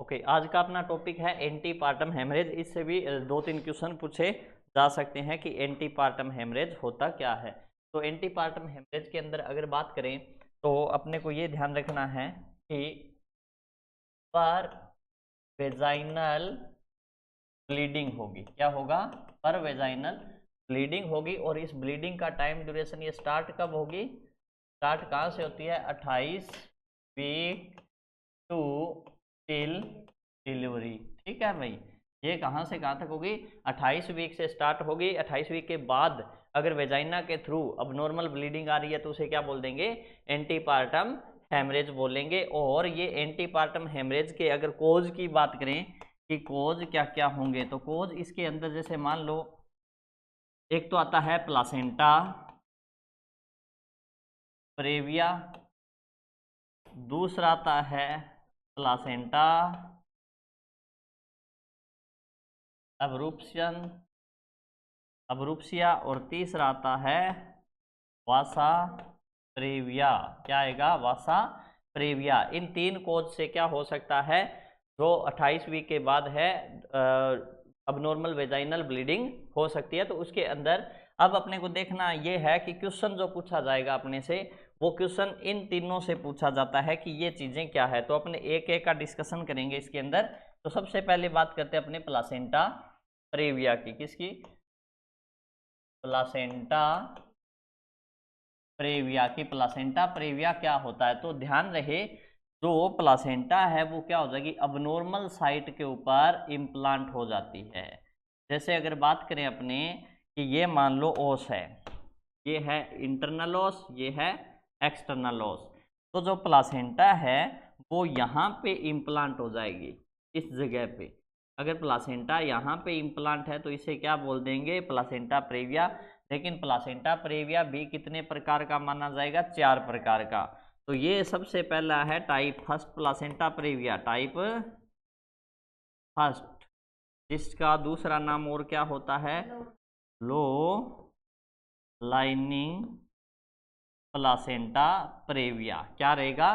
Okay, आज का अपना टॉपिक है एंटीपार्टम हेमरेज। इससे भी दो तीन क्वेश्चन पूछे जा सकते हैं कि एंटीपार्टम हेमरेज होता क्या है। तो एंटीपार्टम हेमरेज के अंदर अगर बात करें तो अपने को ये ध्यान रखना है कि पर वेजाइनल ब्लीडिंग होगी। क्या होगा? पर वेजाइनल ब्लीडिंग होगी। और इस ब्लीडिंग का टाइम ड्यूरेशन ये स्टार्ट कब होगी? स्टार्ट कहाँ से होती है? 28 वीक टू टिल डिलीवरी। ठीक है भाई, ये कहाँ से कहाँ तक होगी? 28 वीक से स्टार्ट होगी। 28 वीक के बाद अगर वेजाइना के थ्रू अब नॉर्मल ब्लीडिंग आ रही है तो उसे क्या बोल देंगे? एंटीपार्टम हेमरेज बोलेंगे। और ये एंटीपार्टम हेमरेज के अगर कोज की बात करें कि कोज क्या क्या होंगे, तो कोज इसके अंदर जैसे मान लो एक तो आता है प्लासेंटा प्रेविया, दूसरा आता है प्लासेंटा अब्रूप्सिया और तीसरा आता है वासा प्रेविया। क्या आएगा? वासा प्रेविया। इन तीन कोज से क्या हो सकता है? जो 28 वीक के बाद है अबनॉर्मल वेजाइनल ब्लीडिंग हो सकती है। तो उसके अंदर अब अपने को देखना ये है कि क्वेश्चन जो पूछा जाएगा अपने से वो क्वेश्चन इन तीनों से पूछा जाता है कि ये चीजें क्या है। तो अपने एक एक का डिस्कशन करेंगे इसके अंदर। तो सबसे पहले बात करते हैं अपने प्लासेंटा प्रेविया की। किसकी? प्लासेंटा प्रेविया की। प्लासेंटा प्रेविया क्या होता है? तो ध्यान रहे, जो प्लासेंटा है वो क्या हो जाएगी? अबनॉर्मल साइट के ऊपर इम्प्लांट हो जाती है। जैसे अगर बात करें अपने कि ये मान लो ओस है, ये है इंटरनल ओस, ये है एक्सटर्नल ओस। तो जो प्लासेंटा है वो यहाँ पे इम्प्लांट हो जाएगी, इस जगह पे। अगर प्लासेंटा यहाँ पे इम्प्लांट है तो इसे क्या बोल देंगे? Placenta praevia. लेकिन प्लासेंटा प्रेविया भी कितने प्रकार का माना जाएगा? 4 प्रकार का। तो ये सबसे पहला है type first placenta praevia, type first, जिसका दूसरा नाम और क्या होता है? लो लाइनिंग प्लासेंटा प्रेविया। क्या रहेगा?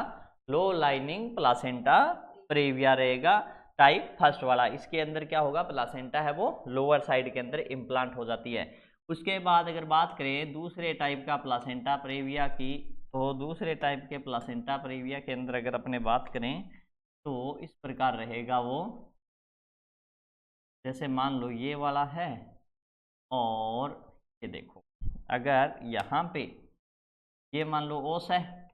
लो लाइनिंग प्लासेंटा प्रेविया रहेगा टाइप फर्स्ट वाला। इसके अंदर क्या होगा? प्लासेंटा है वो लोअर साइड के अंदर इम्प्लांट हो जाती है। उसके बाद अगर बात करें दूसरे टाइप का प्लासेंटा प्रेविया की, तो दूसरे टाइप के प्लासेंटा प्रेविया के अंदर अगर अपने बात करें तो इस प्रकार रहेगा वो। जैसे मान लो ये वाला है और ये देखो, अगर यहाँ पे ये मान लो ओस है,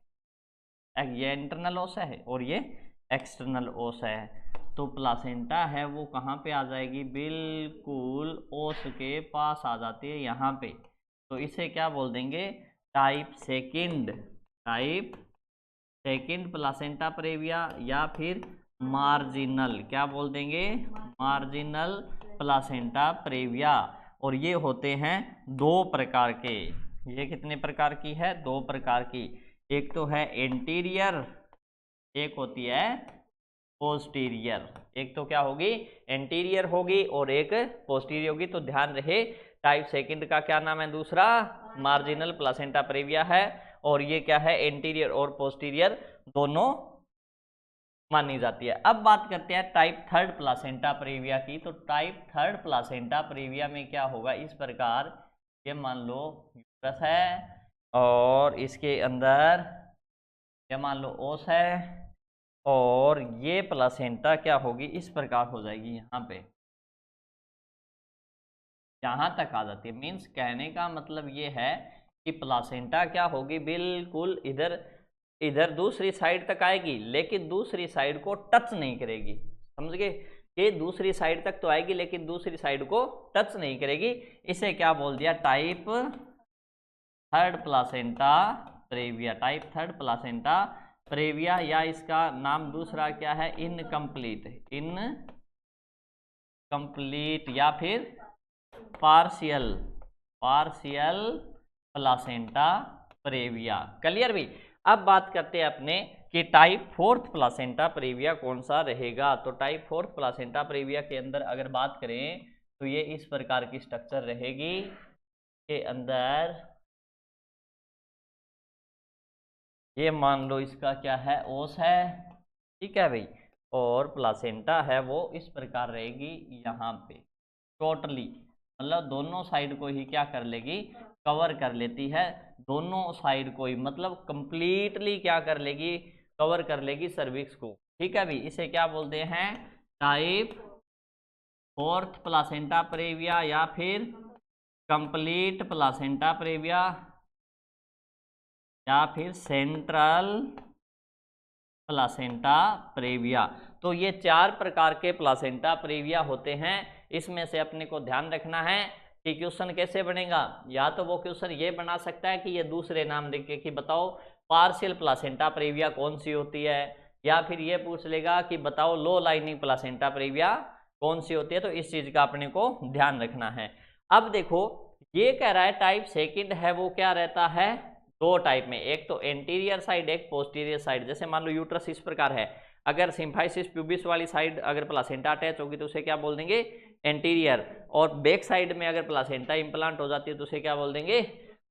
ये इंटरनल ओस है और ये एक्सटर्नल ओस है, तो प्लासेंटा है वो कहाँ पे आ जाएगी? बिल्कुल ओस के पास आ जाती है, यहाँ पे। तो इसे क्या बोल देंगे? टाइप सेकंड प्लासेंटा प्रेविया, या फिर मार्जिनल। क्या बोल देंगे? Marginal placenta praevia. और ये होते हैं 2 प्रकार के। ये कितने प्रकार की है? 2 प्रकार की। एक तो है एंटीरियर, एक होती है पोस्टीरियर। एक तो क्या होगी? एंटीरियर होगी और एक पोस्टीरियर होगी। तो ध्यान रहे, टाइप सेकंड का क्या नाम है? दूसरा मार्जिनल प्लासेंटा प्रेविया है। और ये क्या है? एंटीरियर और पोस्टीरियर दोनों मानी जाती है। अब बात करते हैं टाइप थर्ड प्लासेंटा प्रेविया की। तो टाइप थर्ड प्लासेंटा प्रेविया में क्या होगा? इस प्रकार, ये मान लो यूट्रस है और इसके अंदर ये मान लो ओस है और ये प्लासेंटा क्या होगी? इस प्रकार हो जाएगी, यहाँ पे यहाँ तक आ जाती है। मीन्स कहने का मतलब ये है कि प्लासेंटा क्या होगी? बिल्कुल इधर दूसरी साइड तक आएगी लेकिन दूसरी साइड को टच नहीं करेगी। समझ गए? ये दूसरी साइड तक तो आएगी लेकिन दूसरी साइड को टच नहीं करेगी। इसे क्या बोल दिया? Type third placenta praevia. Type third placenta praevia, या इसका नाम दूसरा क्या है? इनकम्प्लीट या फिर पार्शियल प्लासेंटा प्रेविया। क्लियर भी? अब बात करते हैं अपने कि टाइप फोर्थ प्लासेंटा प्रेविया कौन सा रहेगा। तो टाइप फोर्थ प्लासेंटा प्रेविया के अंदर अगर बात करें तो ये इस प्रकार की स्ट्रक्चर रहेगी के अंदर। ये मान लो इसका क्या है? ओस है। ठीक है भाई। और प्लासेंटा है वो इस प्रकार रहेगी यहाँ पे टोटली, मतलब दोनों साइड को ही क्या कर लेगी, कवर कर लेती है, दोनों साइड को ही, मतलब कंप्लीटली क्या कर लेगी, कवर कर लेगी सर्विक्स को। ठीक है भी, इसे क्या बोलते हैं, टाइप फोर्थ प्लासेंटा प्रेविया या फिर कंप्लीट प्लासेंटा प्रेविया या फिर सेंट्रल प्लासेंटा प्रेविया। तो ये 4 प्रकार के प्लासेंटा प्रेविया होते हैं। इसमें से अपने को ध्यान रखना है कि क्वेश्चन कैसे बनेगा, या तो वो क्वेश्चन ये बना सकता है कि ये दूसरे नाम देके कि बताओ पार्शियल प्लासेंटा प्रेविया कौन सी होती है, या फिर ये पूछ लेगा कि बताओ लो लाइनिंग प्लासेंटा प्रेविया कौन सी होती है। तो इस चीज का अपने को ध्यान रखना है। अब देखो ये कह रहा है टाइप सेकंड है वो क्या रहता है, 2 टाइप में, एक तो एंटीरियर साइड एक पोस्टीरियर साइड। जैसे मान लो यूट्रस इस प्रकार है, अगर सिम्फाइसिस प्यूबिस वाली साइड अगर प्लासेंटा अटैच होगी तो उसे क्या बोल देंगे, एंटीरियर, और बैक साइड में अगर प्लासेंटा इम्प्लांट हो जाती है तो उसे क्या बोल देंगे,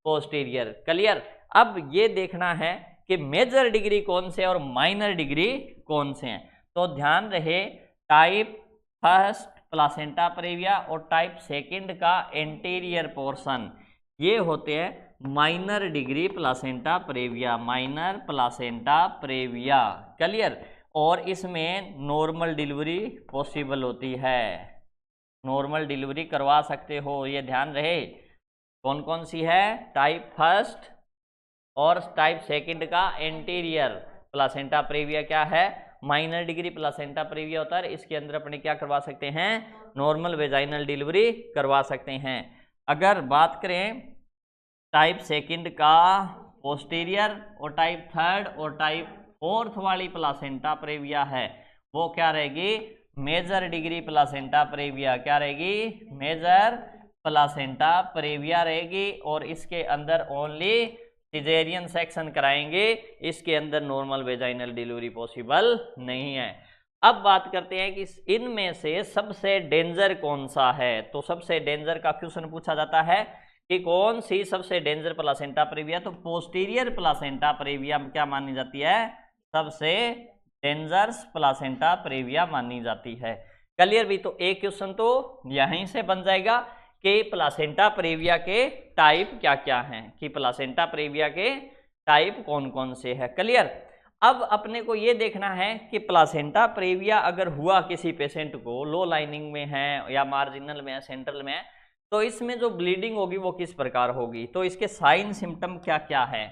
पोस्टीरियर। क्लियर। अब ये देखना है कि मेजर डिग्री कौन से और माइनर डिग्री कौन से हैं। तो ध्यान रहे टाइप फर्स्ट प्लासेंटा प्रेविया और टाइप सेकंड का एंटीरियर पोर्शन ये होते हैं minor degree placenta praevia, minor placenta praevia. Clear. और इसमें नॉर्मल डिलीवरी पॉसिबल होती है, नॉर्मल डिलीवरी करवा सकते हो, ये ध्यान रहे। कौन कौन सी है, टाइप फर्स्ट और टाइप सेकंड का एंटीरियर प्लासेंटा प्रेविया क्या है, माइनर डिग्री प्लासेंटा प्रेविया होता है। इसके अंदर अपने क्या करवा सकते हैं, नॉर्मल वेजाइनल डिलीवरी करवा सकते हैं। अगर बात करें टाइप सेकंड का पोस्टीरियर और टाइप थर्ड और टाइप फोर्थ वाली प्लासेंटा प्रेविया है वो क्या रहेगी, मेजर डिग्री प्लासेंटा प्रेविया, क्या रहेगी, मेजर प्लासेंटा प्रेविया रहेगी। और इसके अंदर ओनली सिजेरियन सेक्शन कराएंगे, इसके अंदर नॉर्मल वेजाइनल डिलीवरी पॉसिबल नहीं है। अब बात करते हैं कि इनमें से सबसे डेंजर कौन सा है। तो सबसे डेंजर का क्वेश्चन पूछा जाता है कि कौन सी सबसे डेंजर प्लासेंटा प्रेविया, तो पोस्टीरियर प्लासेंटा प्रेविया क्या मानी जाती है, सबसे डेंजरस प्लासेंटा प्रेविया मानी जाती है। क्लियर भी। तो एक क्वेश्चन तो यहीं से बन जाएगा कि प्लासेंटा प्रेविया के टाइप क्या क्या हैं, कि प्लासेंटा प्रेविया के टाइप कौन कौन से हैं। क्लियर। अब अपने को ये देखना है कि प्लासेंटा प्रेविया अगर हुआ किसी पेशेंट को, लो लाइनिंग में है या मार्जिनल में है, सेंट्रल में है, तो इसमें जो ब्लीडिंग होगी वो किस प्रकार होगी। तो इसके साइन सिम्टम क्या क्या है,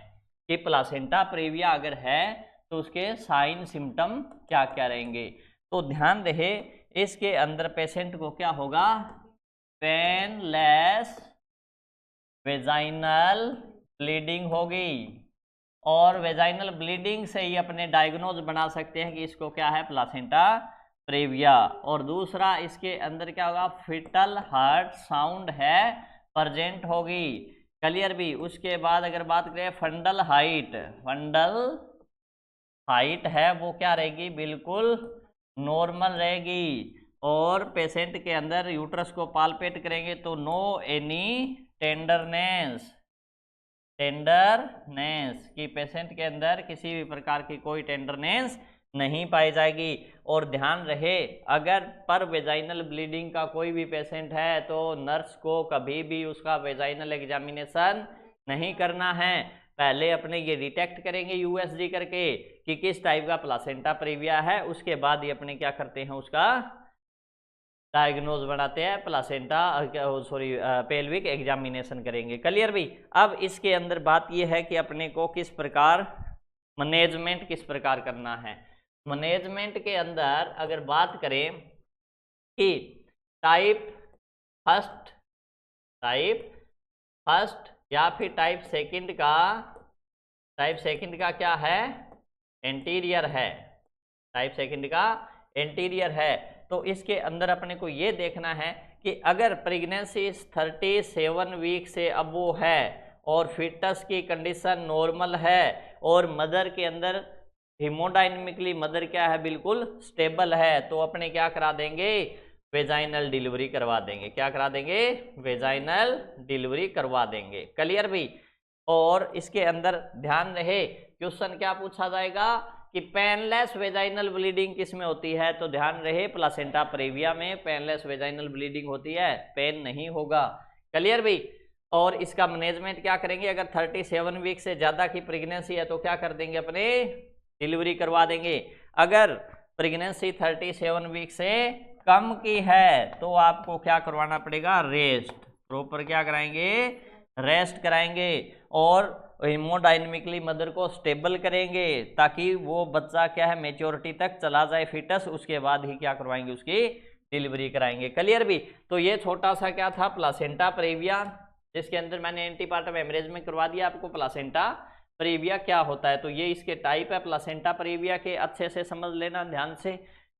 कि प्लासेंटा प्रेविया अगर है तो उसके साइन सिम्टम क्या क्या रहेंगे। तो ध्यान रहे इसके अंदर पेशेंट को क्या होगा, पेनलेस वेजाइनल ब्लीडिंग होगी, और वेजाइनल ब्लीडिंग से ही अपने डायग्नोज बना सकते हैं कि इसको क्या है, प्लासेंटा प्रेविया। और दूसरा इसके अंदर क्या होगा, फिटल हार्ट साउंड है प्रेजेंट होगी। क्लियर भी। उसके बाद अगर बात करें फंडल हाइट, फंडल हाइट है वो क्या रहेगी, बिल्कुल नॉर्मल रहेगी। और पेशेंट के अंदर यूट्रस को पालपेट करेंगे तो नो एनी टेंडरनेस, टेंडरनेस कि पेशेंट के अंदर किसी भी प्रकार की कोई टेंडरनेस नहीं पाई जाएगी। और ध्यान रहे अगर पर वेजाइनल ब्लीडिंग का कोई भी पेशेंट है तो नर्स को कभी भी उसका वेजाइनल एग्जामिनेशन नहीं करना है, पहले अपने ये डिटेक्ट करेंगे यूएसजी करके कि किस टाइप का प्लासेंटा प्रेविया है, उसके बाद ही अपने क्या करते हैं उसका डायग्नोज बनाते हैं, प्लासेंटा पेल्विक एग्जामिनेशन करेंगे। क्लियर भी। अब इसके अंदर बात यह है कि अपने को किस प्रकार मैनेजमेंट किस प्रकार करना है। मैनेजमेंट के अंदर अगर बात करें कि टाइप फर्स्ट या फिर टाइप सेकंड का क्या है, एंटीरियर है, टाइप सेकंड का एंटीरियर है। तो इसके अंदर अपने को ये देखना है कि अगर प्रेगनेंसी 37 वीक से अबो है और फिटस की कंडीशन नॉर्मल है और मदर के अंदर हीमोडायनेमिकली मदर क्या है, बिल्कुल स्टेबल है, तो अपने क्या करा देंगे, वेजाइनल डिलीवरी करवा देंगे। क्या करा देंगे, वेजाइनल डिलीवरी करवा देंगे। क्लियर भी। और इसके अंदर ध्यान रहे क्वेश्चन क्या पूछा जाएगा कि पेनलेस वेजाइनल ब्लीडिंग किस में होती है, तो ध्यान रहे प्लासेंटा प्रेविया में पेनलेस वेजाइनल ब्लीडिंग होती है, पेन नहीं होगा। क्लियर भाई। और इसका मैनेजमेंट क्या करेंगे, अगर 37 वीक से ज्यादा की प्रेगनेंसी है तो क्या कर देंगे, अपने डिलीवरी करवा देंगे। अगर प्रेगनेंसी 37 वीक से कम की है तो आपको क्या करवाना पड़ेगा, रेस्ट, प्रॉपर क्या कराएंगे, रेस्ट कराएंगे और हेमोडायनेमिकली मदर को स्टेबल करेंगे ताकि वो बच्चा क्या है मेच्योरिटी तक चला जाए फिटस, उसके बाद ही क्या करवाएंगे, उसकी डिलीवरी कराएंगे। क्लियर भी। तो ये छोटा सा क्या था, प्लासेंटा प्रेविया, जिसके अंदर मैंने एंटीपार्टम हेमरेज में करवा दिया आपको प्लासेंटा प्रेविया क्या होता है। तो ये इसके टाइप है प्लासेंटा प्रेविया के, अच्छे से समझ लेना ध्यान से।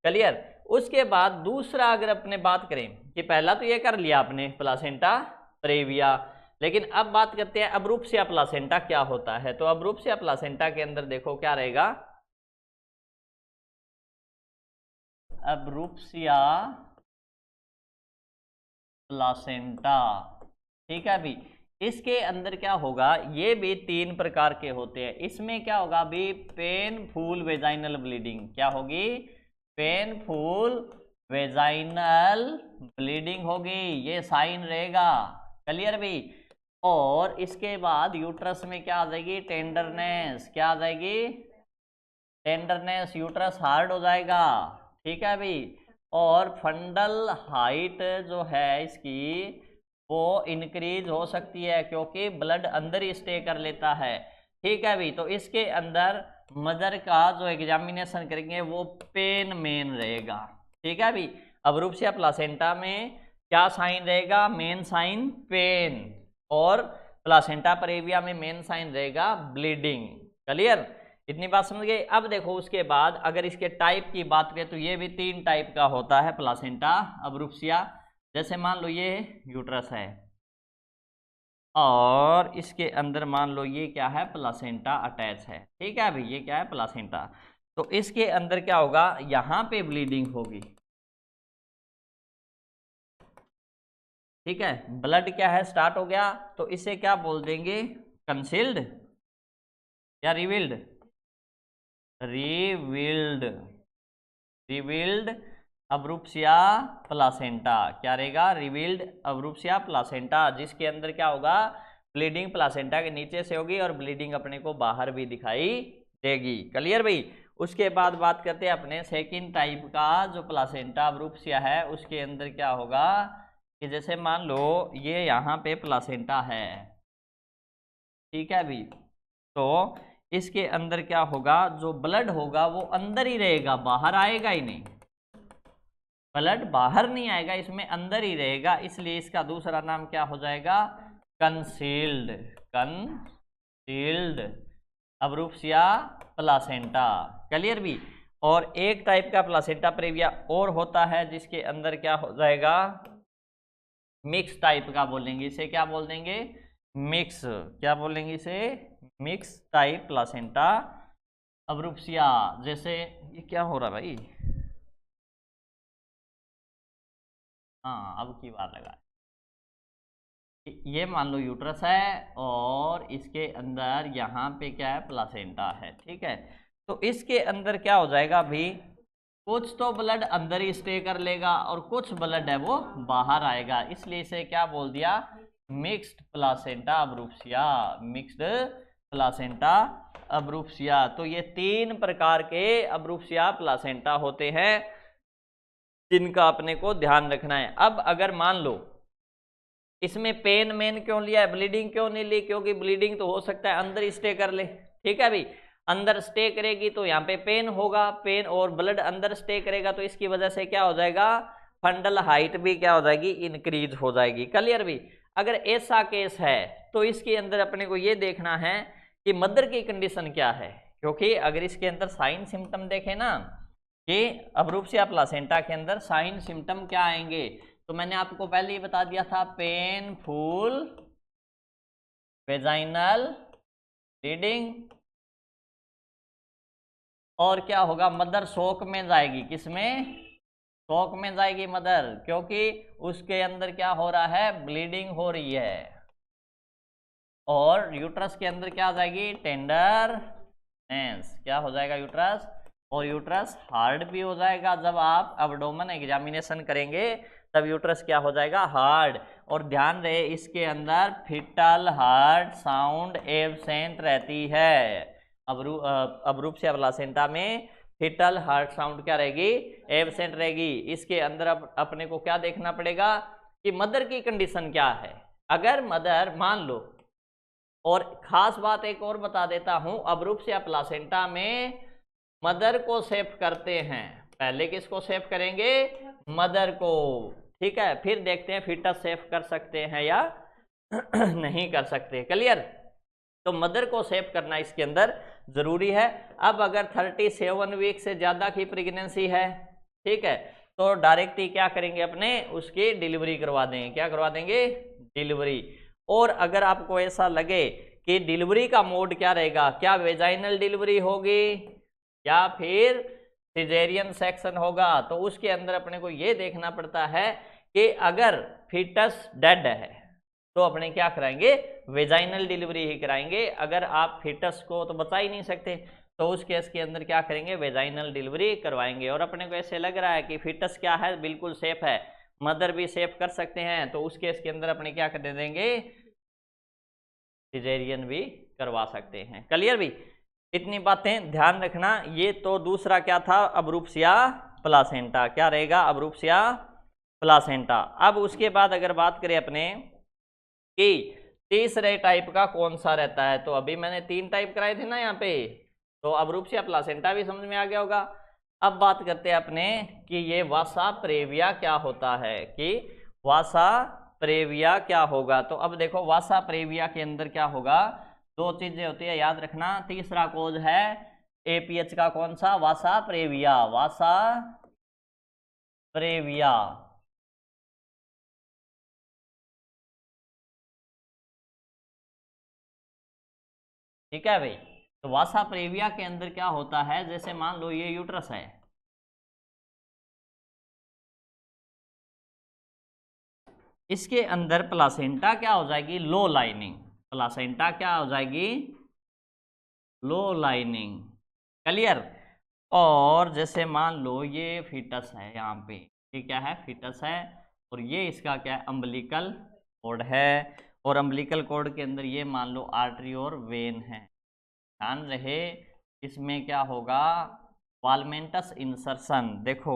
क्लियर। उसके बाद दूसरा अगर अपने बात करें कि पहला तो ये कर लिया आपने प्लासेंटा प्रेविया, लेकिन अब बात करते हैं अब्रूप्सिया प्लासेंटा क्या होता है। तो अब्रूप्सिया प्लासेंटा के अंदर देखो क्या रहेगा, अब्रूप्सिया प्लासेंटा, ठीक है अभी। इसके अंदर क्या होगा, ये भी 3 प्रकार के होते हैं। इसमें क्या होगा अभी, पेनफुल वेजाइनल ब्लीडिंग, क्या होगी, पेनफुल वेजाइनल ब्लीडिंग होगी, ये साइन रहेगा। क्लियर भी। और इसके बाद यूट्रस में क्या आ जाएगी, टेंडरनेस, क्या आ जाएगी, टेंडरनेस, यूट्रस हार्ड हो जाएगा, ठीक है अभी। और फंडल हाइट जो है इसकी वो इंक्रीज हो सकती है क्योंकि ब्लड अंदर ही स्टे कर लेता है, ठीक है अभी। तो इसके अंदर मदर का जो एग्जामिनेशन करेंगे वो पेन मेन रहेगा, ठीक है अभी। अब्रूप्सिया प्लासेंटा में क्या साइन रहेगा, मेन साइन पेन, और प्लासेंटा प्रेविया में मेन साइन रहेगा ब्लीडिंग। क्लियर, इतनी बात समझ गए। अब देखो उसके बाद अगर इसके टाइप की बात करें तो ये भी 3 टाइप का होता है प्लासेंटा अब्रूप्सिया। जैसे मान लो ये यूट्रस है और इसके अंदर मान लो ये क्या है, प्लासेंटा अटैच है, ठीक है अभी। ये क्या है, प्लासेंटा। तो इसके अंदर क्या होगा, यहां पे ब्लीडिंग होगी, ठीक है। ब्लड क्या है, स्टार्ट हो गया, तो इसे क्या बोल देंगे, कंसील्ड या रिवील्ड, रिवील्ड, रिवील्ड अब्रूप्सिया प्लासेंटा, क्या रहेगा, रिवील्ड अब्रूप्सिया प्लासेंटा, जिसके अंदर क्या होगा, ब्लीडिंग प्लासेंटा के नीचे से होगी और ब्लीडिंग अपने को बाहर भी दिखाई देगी। क्लियर भाई। उसके बाद बात करते हैं अपने सेकंड टाइप का, जो प्लासेंटा अब्रूप्सिया है उसके अंदर क्या होगा कि जैसे मान लो ये यहाँ पे प्लासेंटा है, ठीक है अभी। तो इसके अंदर क्या होगा, जो ब्लड होगा वो अंदर ही रहेगा, बाहर आएगा ही नहीं, ब्लड बाहर नहीं आएगा, इसमें अंदर ही रहेगा, इसलिए इसका दूसरा नाम क्या हो जाएगा, कंसील्ड, कंसील्ड अब्रूप्सिया प्लासेंटा। क्लियर भी। और एक टाइप का प्लासेंटा प्रेविया और होता है जिसके अंदर क्या हो जाएगा, मिक्स टाइप का बोलेंगे इसे, क्या बोल देंगे, मिक्स, क्या बोलेंगे इसे, मिक्स टाइप प्लासेंटा अब्रूप्सिया। जैसे ये क्या हो रहा भाई, हाँ अब की बात लगा, ये मान लो यूट्रस है और इसके अंदर यहाँ पे क्या है, प्लासेंटा है, ठीक है। तो इसके अंदर क्या हो जाएगा अभी, कुछ तो ब्लड अंदर ही स्टे कर लेगा और कुछ ब्लड है वो बाहर आएगा, इसलिए इसे क्या बोल दिया, मिक्स्ड प्लासेंटा अब्रूप्सिया, मिक्स्ड प्लासेंटा अब्रूप्सिया। तो ये 3 प्रकार के अब्रूप्सिया प्लासेंटा होते हैं जिनका अपने को ध्यान रखना है। अब अगर मान लो इसमें पेन मेन क्यों लिया है, ब्लीडिंग क्यों नहीं ली, क्योंकि ब्लीडिंग तो हो सकता है अंदर स्टे कर ले, ठीक है भाई। अंदर स्टे करेगी तो यहाँ पे पेन होगा, पेन और ब्लड अंदर स्टे करेगा तो इसकी वजह से क्या हो जाएगा, फंडल हाइट भी क्या हो जाएगी, इंक्रीज हो जाएगी। क्लियर भी। अगर ऐसा केस है तो इसके अंदर अपने को ये देखना है कि मदर की कंडीशन क्या है, क्योंकि अगर इसके अंदर साइन सिम्टम देखें ना कि अब्रूप्सिया प्लासेंटा के अंदर साइन सिम्टम क्या आएंगे, तो मैंने आपको पहले ही बता दिया था, पेनफुल वेजाइनल ब्लीडिंग, और क्या होगा, मदर शोक में जाएगी, किसमें, शोक में जाएगी मदर, क्योंकि उसके अंदर क्या हो रहा है, ब्लीडिंग हो रही है। और यूट्रस के अंदर क्या आ जाएगी, टेंडर क्या हो जाएगा यूट्रस, और यूट्रस हार्ड भी हो जाएगा। जब आप एब्डोमेन एग्जामिनेशन करेंगे तब यूट्रस क्या हो जाएगा, हार्ड। और ध्यान रहे इसके अंदर फीटल हार्ट साउंड एब्सेंट रहती है। अब्रूप्सिया प्लासेंटा में फीटल हार्ट साउंड क्या रहेगी, एब्सेंट रहेगी। इसके अंदर अब अपने को क्या देखना पड़ेगा कि मदर की कंडीशन क्या है। अगर मदर मान लो, और खास बात एक और बता देता हूं, अब्रूप्सिया प्लासेंटा में मदर को सेव करते हैं। पहले किसको सेव करेंगे, मदर को, ठीक है। फिर देखते हैं फीटस सेव कर सकते हैं या नहीं कर सकते। क्लियर। तो मदर को सेव करना इसके अंदर जरूरी है। अब अगर 37 वीक से ज्यादा की प्रेगनेंसी है, ठीक है, तो डायरेक्ट ही क्या करेंगे, अपने उसकी डिलीवरी करवा देंगे। क्या करवा देंगे, डिलीवरी। और अगर आपको ऐसा लगे कि डिलीवरी का मोड क्या रहेगा, क्या वेजाइनल डिलीवरी होगी या फिर सिजेरियन सेक्शन होगा, तो उसके अंदर अपने को ये देखना पड़ता है कि अगर फीटस डेड है तो अपने क्या कराएंगे, वेजाइनल डिलीवरी ही कराएंगे। अगर आप फीटस को तो बचा ही नहीं सकते तो उस केस के अंदर क्या करेंगे, वेजाइनल डिलीवरी करवाएंगे। और अपने को ऐसे लग रहा है कि फीटस क्या है, बिल्कुल सेफ है, मदर भी सेफ कर सकते हैं, तो उस केस के अंदर अपने क्या कर देंगे, सिजेरियन भी करवा सकते हैं। क्लियर भी। इतनी बातें ध्यान रखना। ये तो दूसरा क्या था, अब्रूप्सिया प्लासेंटा। क्या रहेगा, अब्रूप्सिया प्लासेंटा। अब उसके बाद अगर बात करें अपने कि तीसरे टाइप का कौन सा रहता है, तो अभी मैंने 3 टाइप कराए थे ना यहाँ पे, तो अब्रूप्सिया प्लासेंटा भी समझ में आ गया होगा। अब बात करते हैं अपने कि ये वासा प्रेविया क्या होता है, कि वासा प्रेविया क्या होगा। तो अब देखो वासा प्रेविया के अंदर क्या होगा, 2 चीजें होती है, याद रखना। तीसरा कोज है एपीएच का, कौन सा, वासा प्रेविया, वासा प्रेविया। ठीक है भाई। तो वासा प्रेविया के अंदर क्या होता है, जैसे मान लो ये यूट्रस है, इसके अंदर प्लासेंटा क्या हो जाएगी, लो लाइनिंग। प्लासेंटा क्या हो जाएगी, लो लाइनिंग। क्लियर। और जैसे मान लो ये फीटस है यहाँ पे, ये क्या है, फीटस है, और ये इसका क्या है, अम्बिलिकल कॉर्ड है। और अम्बिलिकल कॉर्ड के अंदर ये मान लो आर्टरी और वेन है। ध्यान रहे इसमें क्या होगा, वालमेंटस इंसर्शन। देखो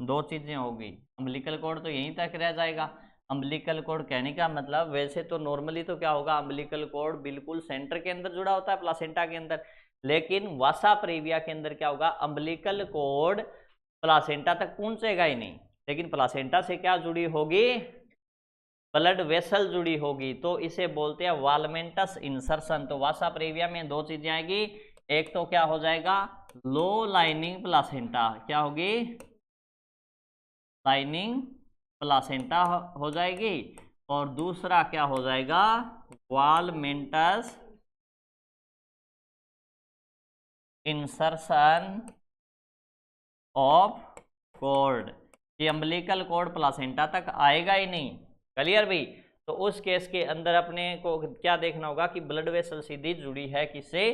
2 चीजें होगी, अम्बिलिकल कॉर्ड तो यहीं तक रह जाएगा। अम्बिलिकल कॉर्ड कहने का मतलब, वैसे तो नॉर्मली तो क्या होगा, अम्बिलिकल कॉर्ड बिल्कुल सेंटर के अंदर जुड़ा होता है प्लासेंटा के अंदर, लेकिन वासा प्रेविया के अंदर क्या होगा, अम्बिलिकल कॉर्ड प्लासेंटा तक पहुंचेगा ही नहीं, लेकिन प्लासेंटा से क्या जुड़ी होगी, ब्लड वेसल जुड़ी होगी, तो इसे बोलते हैं वालमेंटस इंसर्शन। तो वासा प्रेविया में 2 चीजें आएगी, एक तो क्या हो जाएगा, लो लाइनिंग प्लासेंटा, क्या होगी, लाइनिंग प्लासेंटा हो जाएगी, और दूसरा क्या हो जाएगा, वालमेंटस इंसर्शन ऑफ कॉर्ड। ये अम्बिलिकल कॉर्ड प्लासेंटा तक आएगा ही नहीं। क्लियर भी। तो उस केस के अंदर अपने को क्या देखना होगा कि ब्लड वेसल सीधी जुड़ी है किससे,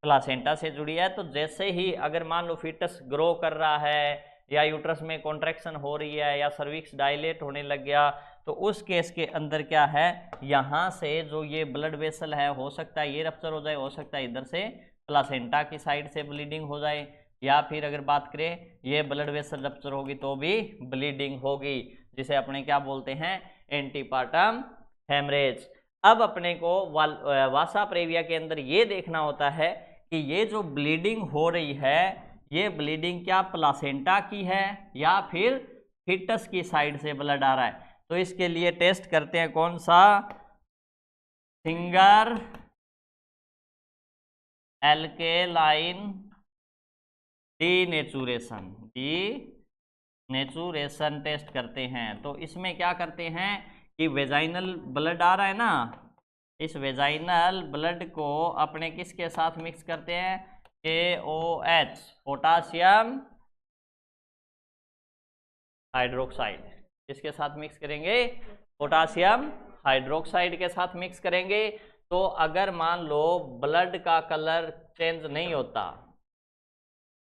प्लासेंटा से जुड़ी है। तो जैसे ही अगर मान लो फीटस ग्रो कर रहा है, या यूट्रस में कॉन्ट्रैक्शन हो रही है, या सर्विक्स डायलेट होने लग गया, तो उस केस के अंदर क्या है, यहाँ से जो ये ब्लड वेसल है, हो सकता है ये रप्चर हो जाए, हो सकता है इधर से प्लासेंटा की साइड से ब्लीडिंग हो जाए, या फिर अगर बात करें ये ब्लड वेसल रप्चर होगी तो भी ब्लीडिंग होगी, जिसे अपने क्या बोलते हैं, एंटीपार्टम हेमरेज। अब अपने को वासा प्रेविया के अंदर ये देखना होता है कि ये जो ब्लीडिंग हो रही है, ये ब्लीडिंग क्या प्लासेंटा की है या फिर फीटस की साइड से ब्लड आ रहा है। तो इसके लिए टेस्ट करते हैं कौन सा, finger alkaline denaturation, denaturation test करते हैं। तो इसमें क्या करते हैं कि वेजाइनल ब्लड आ रहा है ना, इस वेजाइनल ब्लड को अपने किसके साथ मिक्स करते हैं, KOH, पोटासियम हाइड्रोक्साइड। किसके साथ मिक्स करेंगे, पोटासियम हाइड्रोक्साइड के साथ मिक्स करेंगे। तो अगर मान लो ब्लड का कलर चेंज नहीं होता,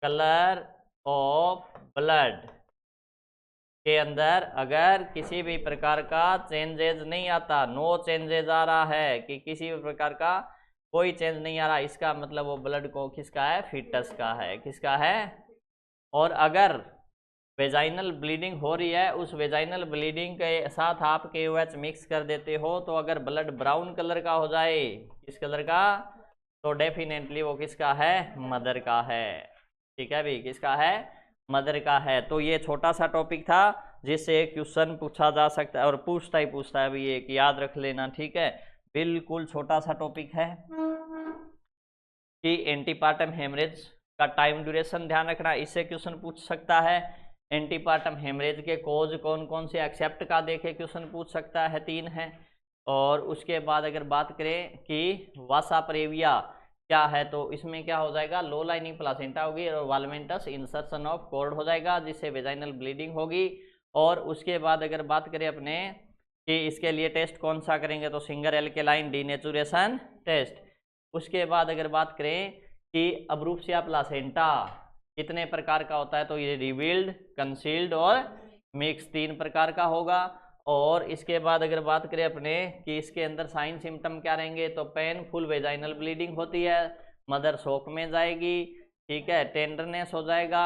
कलर ऑफ ब्लड के अंदर अगर किसी भी प्रकार का चेंजेज नहीं आता, नो चेंजेज आ रहा है कि किसी भी प्रकार का कोई चेंज नहीं आ रहा, इसका मतलब वो ब्लड को किसका है, फीटस का है, किसका है। और अगर वेजाइनल ब्लीडिंग हो रही है, उस वेजाइनल ब्लीडिंग के साथ आप KOH मिक्स कर देते हो, तो अगर ब्लड ब्राउन कलर का हो जाए, किस कलर का, तो डेफिनेटली वो किसका है, मदर का है। ठीक है भाई, किसका है, मदर का है। तो ये छोटा सा टॉपिक था जिससे क्वेश्चन पूछा जा सकता है और पूछता है अभी, ये याद रख लेना। ठीक है, बिल्कुल छोटा सा टॉपिक है कि एंटीपार्टम हेमरेज का टाइम ड्यूरेशन ध्यान रखना, इससे क्वेश्चन पूछ सकता है। एंटीपार्टम हेमरेज के कॉज कौन कौन से, एक्सेप्ट का देखे क्वेश्चन पूछ सकता है, 3 है। और उसके बाद अगर बात करें कि वासा प्रेविया क्या है, तो इसमें क्या हो जाएगा, लो लाइनिंग प्लासेंटा होगी और वाल्मेंटस इंसर्शन ऑफ कॉर्ड हो जाएगा, जिससे वेजाइनल ब्लीडिंग होगी। और उसके बाद अगर बात करें अपने कि इसके लिए टेस्ट कौन सा करेंगे, तो सिंगल एल्केलाइन डीनेचुरेशन टेस्ट। उसके बाद अगर बात करें कि अब्रूफिया प्लासेंटा कितने प्रकार का होता है, तो ये रिवील्ड, कंसील्ड और मिक्स 3 प्रकार का होगा। और इसके बाद अगर बात करें अपने कि इसके अंदर साइन सिम्टम क्या रहेंगे, तो पेनफुल वेजाइनल ब्लीडिंग होती है, मदर शॉक में जाएगी, ठीक है, टेंडरनेस हो जाएगा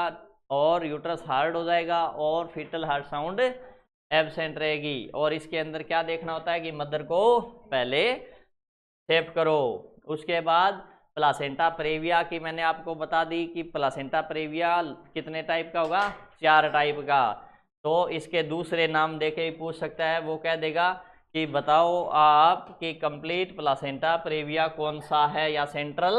और यूट्रस हार्ड हो जाएगा और फीटल हार्ट साउंड एब्सेंट रहेगी। और इसके अंदर क्या देखना होता है कि मदर को पहले सेव करो। उसके बाद प्लासेंटा प्रेविया की मैंने आपको बता दी कि प्लासेंटा प्रेविया कितने टाइप का होगा, 4 टाइप का। तो इसके दूसरे नाम देके ही पूछ सकता है, वो कह देगा कि बताओ आप कि कंप्लीट प्लासेंटा प्रेविया कौन सा है, या सेंट्रल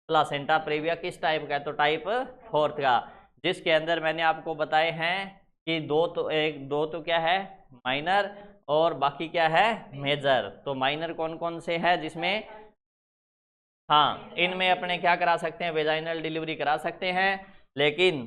प्लासेंटा प्रेविया किस टाइप का है, तो टाइप 4 का, जिसके अंदर मैंने आपको बताए हैं कि दो तो क्या है, माइनर, और बाकी क्या है, मेजर। तो माइनर कौन कौन से है, जिसमें हाँ इनमें अपने क्या करा सकते हैं, वेजाइनल डिलीवरी करा सकते हैं, लेकिन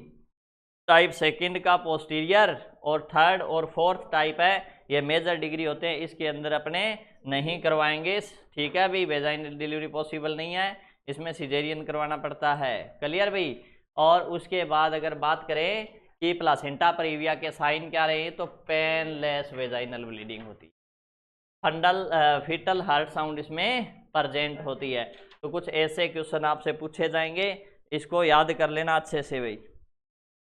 टाइप 2 का पोस्टीरियर और 3rd और 4th टाइप है, ये मेजर डिग्री होते हैं, इसके अंदर अपने नहीं करवाएंगे। ठीक है भाई, वेजाइनल डिलीवरी पॉसिबल नहीं है, इसमें सिजेरियन करवाना पड़ता है। क्लियर भाई। और उसके बाद अगर बात करें कि प्लासेंटा प्रेविया के साइन क्या रहे, तो पेनलेस वेजाइनल ब्लीडिंग होती है, फीटल हार्ट साउंड इसमें प्रेजेंट होती है। तो कुछ ऐसे क्वेश्चन आपसे पूछे जाएंगे, इसको याद कर लेना अच्छे से भाई।